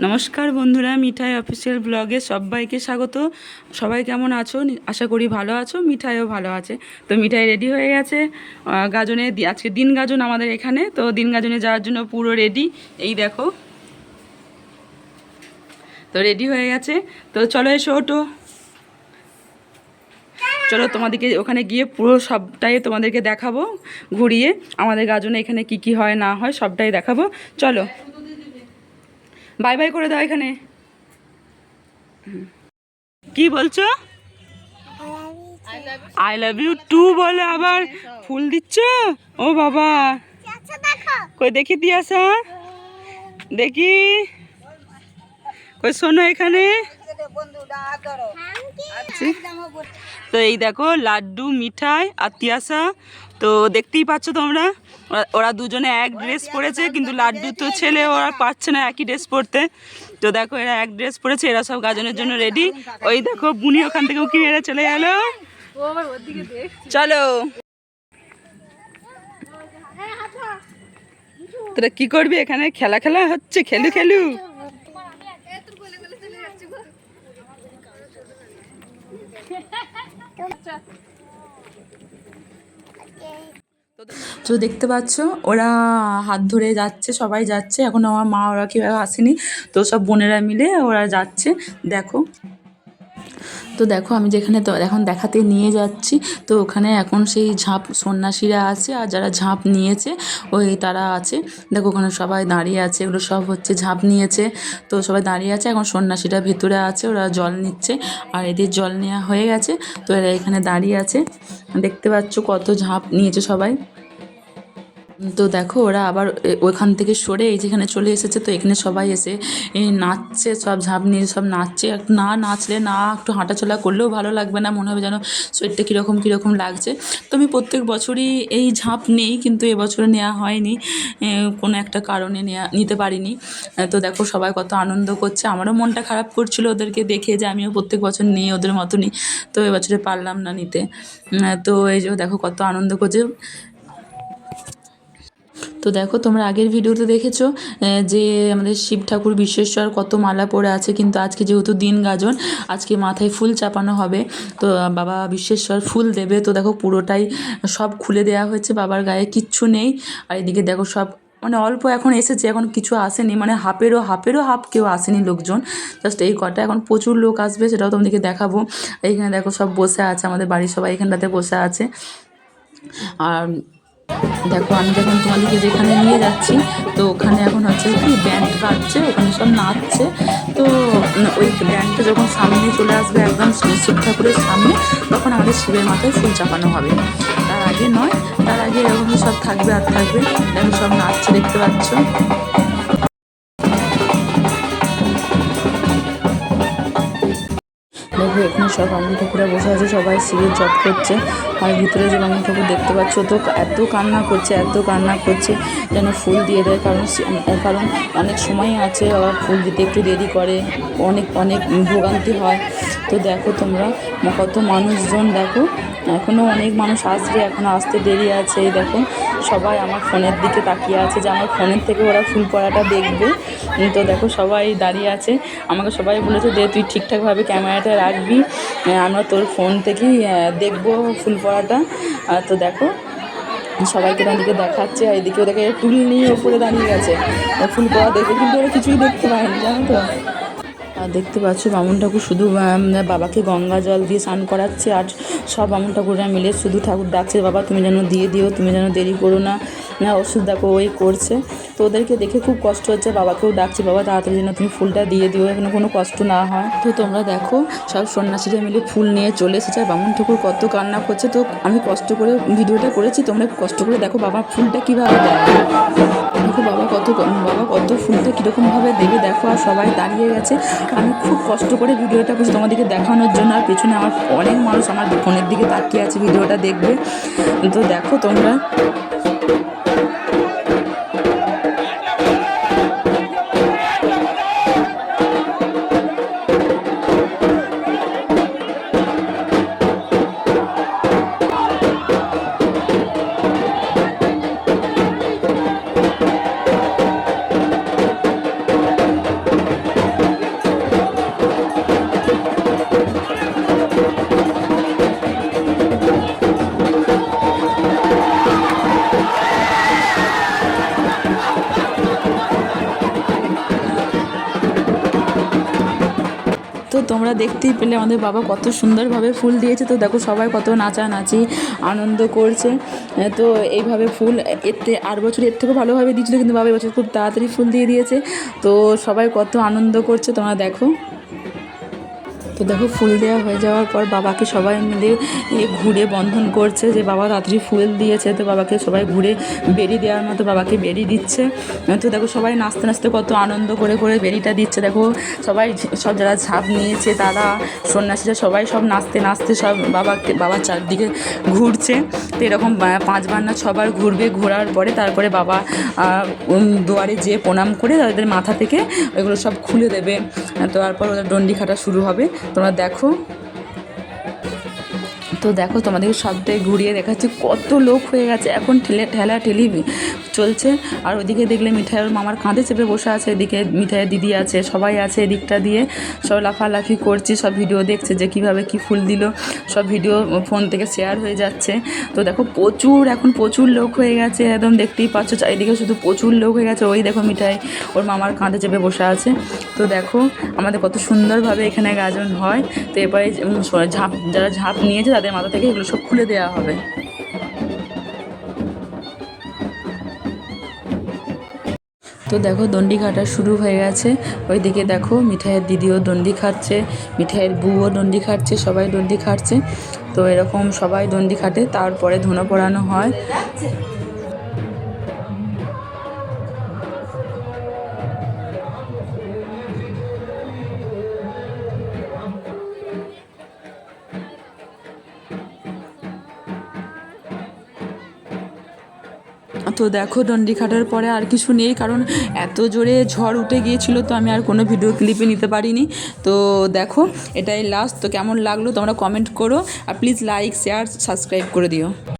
নমস্কার বন্ধুরা, মিঠাই অফিসিয়াল ব্লগে সবাইকে স্বাগত। সবাই কেমন আছো? আশা করি ভালো আছো। মিঠাইও ভালো আছে। তো মিঠাই রেডি হয়ে গেছে গাজনে। আজকে দিন গাজন আমাদের এখানে, তো দিন গাজনে যাওয়ার জন্য পুরো রেডি। এই দেখো, তো রেডি হয়ে গেছে। তো চলো এসো, ওটো, চলো তোমাদেরকে ওখানে গিয়ে পুরো সবটাই তোমাদেরকে দেখাবো ঘুরিয়ে। আমাদের গাজনে এখানে কি কি হয় না হয় সবটাই দেখাবো। চলো, বাই বাই করে দাও এখানে। কি বলছো? আই লাভ ইউ টু বলে আবার ফুল দিচ্ছ? ও বাবা, কই দেখি দিয়াসা, দেখি কই, শোনো এখানে। তো এই দেখো লাড্ডু, মিঠাই আর তিয়াসা। তো দেখতেই পাচ্ছ তোমরা, ওরা দুজনে এক ড্রেস পরেছে, কিন্তু লাড্ডু তো ছেলে, ওরা পারছে না একই ড্রেস পরতে। তো দেখো এরা এক ড্রেস পরেছে, এরা সব গাজনের জন্য রেডি। ওই দেখো বুনি ওখান থেকে উকি মেরে চলে গেল। চলো, তোরা কি করবি এখানে? খেলা খেলা হচ্ছে, খেলু খেলু। তো দেখতে পাচ্ছ ওরা হাত ধরে যাচ্ছে, সবাই যাচ্ছে। এখন আমার মা ওরা কেউ আসেনি, তো সব বোনেরা মিলে ওরা যাচ্ছে। দেখো, তো দেখো আমি যেখানে তো এখন দেখাতে নিয়ে যাচ্ছি, তো ওখানে এখন সেই ঝাঁপ সন্ন্যাসীরা আছে, আর যারা ঝাঁপ নিয়েছে ওই তারা আছে। দেখো ওখানে সবাই দাঁড়িয়ে আছে, এগুলো সব হচ্ছে ঝাঁপ নিয়েছে। তো সবাই দাঁড়িয়ে আছে, এখন সন্ন্যাসীরা ভেতরে আছে, ওরা জল নিচ্ছে। আর এদের জল নেওয়া হয়ে গেছে, তো এরা এখানে দাঁড়িয়ে আছে। দেখতে পাচ্ছ কত ঝাঁপ নিয়েছে সবাই। তো দেখো ওরা আবার ওইখান থেকে সরে এই যেখানে চলে এসেছে। তো এখানে সবাই এসে নাচছে, সব ঝাঁপ নিয়ে সব নাচছে। না নাচলে না একটু হাঁটাচলা করলেও ভালো লাগবে না, মনে হবে যেন শরীরটা কীরকম কীরকম লাগছে। তো আমি প্রত্যেক বছরই এই ঝাঁপ নেই, কিন্তু এবছরে নেওয়া হয়নি, কোনো একটা কারণে নিতে পারিনি। তো দেখো সবাই কত আনন্দ করছে। আমারও মনটা খারাপ করছিল ওদেরকে দেখে, যে আমিও প্রত্যেক বছর নিই ওদের মতনই, তো এবছরে পারলাম না নিতে। তো এই যে দেখো কত আনন্দ করছে। তো দেখো তোমরা আগের ভিডিওতে দেখেছো যে আমাদের শিব ঠাকুর বিশ্বেশ্বর কত মালা পরে আছে, কিন্তু আজকে যেহেতু দিন গাজন, আজকে মাথায় ফুল চাপানো হবে। তো বাবা বিশ্বেশ্বর ফুল দেবে। তো দেখো পুরোটাই সব খুলে দেওয়া হয়েছে, বাবার গায়ে কিচ্ছু নেই। আর এদিকে দেখো সব মানে অল্প এখন এসেছে, এখন কিছু আসেনি, মানে হাফেরও হাফ কেউ আসেনি লোকজন, জাস্ট এই কটা। এখন প্রচুর লোক আসবে, সেটাও তোমাদেরকে দেখাবো। এইখানে দেখো সব বসে আছে, আমাদের বাড়ির সবাই এখানটাতে বসে আছে। আর দেখো আমি যখন তোমাদেরকে যেখানে নিয়ে যাচ্ছি, তো ওখানে এখন হচ্ছে কি ব্যান্ড বাজছে, ওখানে সব নাচছে। তো ওই ব্যান্ডটা যখন সামনে চলে আসবে, একদম শিব ঠাকুরের সামনে, তখন আমাদের শিবের মাথায় ফুল চাপানো হবে। তার আগে নয়, তার আগে এরকম সব থাকবে আর থাকবে। দেখো সব নাচছে, দেখতে পাচ্ছ। দেখো এখানে সব বামুন ঠাকুরা বসে আছে, সবাই শিবের জপ করছে। আর ভিতরে যে বামুন ঠাকুর দেখতে পাচ্ছ, তো এত কান্না করছে যেন ফুল দিয়ে দেয়। কারণ অনেক সময় আছে, আবার ফুল দিতে একটু দেরি করে, অনেক অনেক ভোগান্তি হয়। তো দেখো তোমরা কত মানুষজন, দেখো এখনও অনেক মানুষ আসবে, এখনও আসতে দেরি আছে। দেখো সবাই আমার ফোনের দিকে তাকিয়ে আছে, যে আমার ফোনের থেকে ওরা ফুল পড়াটা দেখবে। তো দেখো সবাই দাঁড়িয়ে আছে, আমাকে সবাই বলেছে যে তুই ঠিকঠাকভাবে ক্যামেরাটা রাখবি, আমরা তোর ফোন থেকেই দেখবো ফুল পড়াটা। তো দেখো সবাইকে তাদেরকে দেখাচ্ছে, আর এদিকেও দেখে টুল নিয়ে ওপরে দাঁড়িয়ে গেছে ফুল পড়া দেখে, কিন্তু ওরা কিছুই দেখতে পায়নি, জানো তো। আর দেখতে পাচ্ছ বামুন ঠাকুর শুধু বাবাকে গঙ্গা জল দিয়ে স্নান করাচ্ছে, আর সব বামুন ঠাকুররা মিলে শুধু ঠাকুর ডাকছে, বাবা তুমি যেন দিয়ে দিও, তুমি যেন দেরি করো না। ওষুধ দেখো ওই করছে। তো ওদেরকে দেখে খুব কষ্ট হচ্ছে, বাবাকেও ডাকছে, বাবা তাড়াতাড়ি যেন তুমি ফুলটা দিয়ে দিও, এখানে কোনো কষ্ট না হয়। তো তোমরা দেখো সব সন্ন্যাসীরা মিলে ফুল নিয়ে চলে এসেছে, আর বামুন ঠাকুর কত কান্না করছে। তো আমি কষ্ট করে ভিডিওটা করেছি, তোমরা কষ্ট করে দেখো বাবা ফুলটা কীভাবে দেয়। দেখো বাবা কত ফুলটা কীরকমভাবে দেবে, দেখো। আর সবাই দাঁড়িয়ে গেছে, আমি খুব কষ্ট করে ভিডিওটা করছি তোমাদেরকে দেখানোর জন্য। আর পেছনে আমার অনেক মানুষ আমার ফোনের দিকে তাকিয়ে আছে, ভিডিওটা দেখবে। তো দেখো তোমরা। তো তোমরা দেখতেই পেলে আমাদের বাবা কত সুন্দরভাবে ফুল দিয়েছে। তো দেখো সবাই কত নাচানাচি আনন্দ করছে। তো এইভাবে ফুল আর বছর এর থেকেও ভালোভাবে দিয়েছিলো, কিন্তু বাবা এবছর খুব তাড়াতাড়ি ফুল দিয়ে দিয়েছে। তো সবাই কত আনন্দ করছে তোমরা দেখো। তো দেখো ফুল দেওয়া হয়ে যাওয়ার পর বাবাকে সবাই মিলে ঘুরে বন্ধন করছে যে বাবা তাড়াতাড়ি ফুল দিয়েছে। তো বাবাকে সবাই ঘুরে বেরি দেওয়ার মতো বাবাকে বেরি দিচ্ছে। তো দেখো সবাই নাচতে নাচতে কত আনন্দ করে করে বেরিটা দিচ্ছে। দেখো সবাই সব যারা ঝাঁপ নিয়েছে তারা সন্ন্যাসীরা সবাই সব নাচতে নাচতে সব বাবার চারদিকে ঘুরছে। তো এরকম 5বার না 6বার ঘুরবে, ঘোরার পরে তারপরে বাবা দুয়ারে যেয়ে প্রণাম করে তাদের মাথা থেকে ওইগুলো সব খুলে দেবে। তো তারপর ওদের ডন্ডি খাটা শুরু হবে। তোমরা দেখো। তো দেখো তোমাদেরকে সবটাই ঘুরিয়ে দেখাচ্ছি কত লোক হয়ে গেছে এখন, ঠেলাঠেলি চলছে। আর ওদিকে দেখলে মিঠাইয়ের মামার কাঁধে চেপে বসে আছে, এদিকে মিঠাইয়ের দিদি আছে, সবাই আছে এদিকটা দিয়ে, সব লাফালাফি করছি, সব ভিডিও দেখছে যে কীভাবে কী ফুল দিল, সব ভিডিও ফোন থেকে শেয়ার হয়ে যাচ্ছে। তো দেখো এখন প্রচুর লোক হয়ে গেছে, একদম দেখতেই পাচ্ছ চারিদিকে শুধু প্রচুর লোক হয়ে গেছে। ওই দেখো মিঠাই ওর মামার কাঁধে চেপে বসে আছে। তো দেখো আমাদের কত সুন্দরভাবে এখানে গাজন হয়। তো এরপরে যারা ঝাঁপ নিয়েছে তাদের মাথা থেকে এগুলো সব খুলে দেওয়া হবে। তো দেখো দণ্ডি কাটা শুরু হয়ে গেছে। ওইদিকে দেখো মিঠাইয়ের দিদিও দণ্ডি খাচ্ছে, মিঠাইয়ের বুও দণ্ডি খাচ্ছে, সবাই দণ্ডি খাচ্ছে। তো এরকম সবাই দণ্ডি খাটে, তারপরে ধুনো পড়ানো হয়। তো দেখো দণ্ডি খাটার পরে আর কিছু নেই, কারণ এত জোরে ঝড় উঠে গিয়েছিলো, তো আমি আর কোনো ভিডিও ক্লিপে নিতে পারিনি। তো দেখো এটাই লাস্ট। তো কেমন লাগলো তোমরা কমেন্ট করো, আর প্লিজ লাইক শেয়ার সাবস্ক্রাইব করে দিও।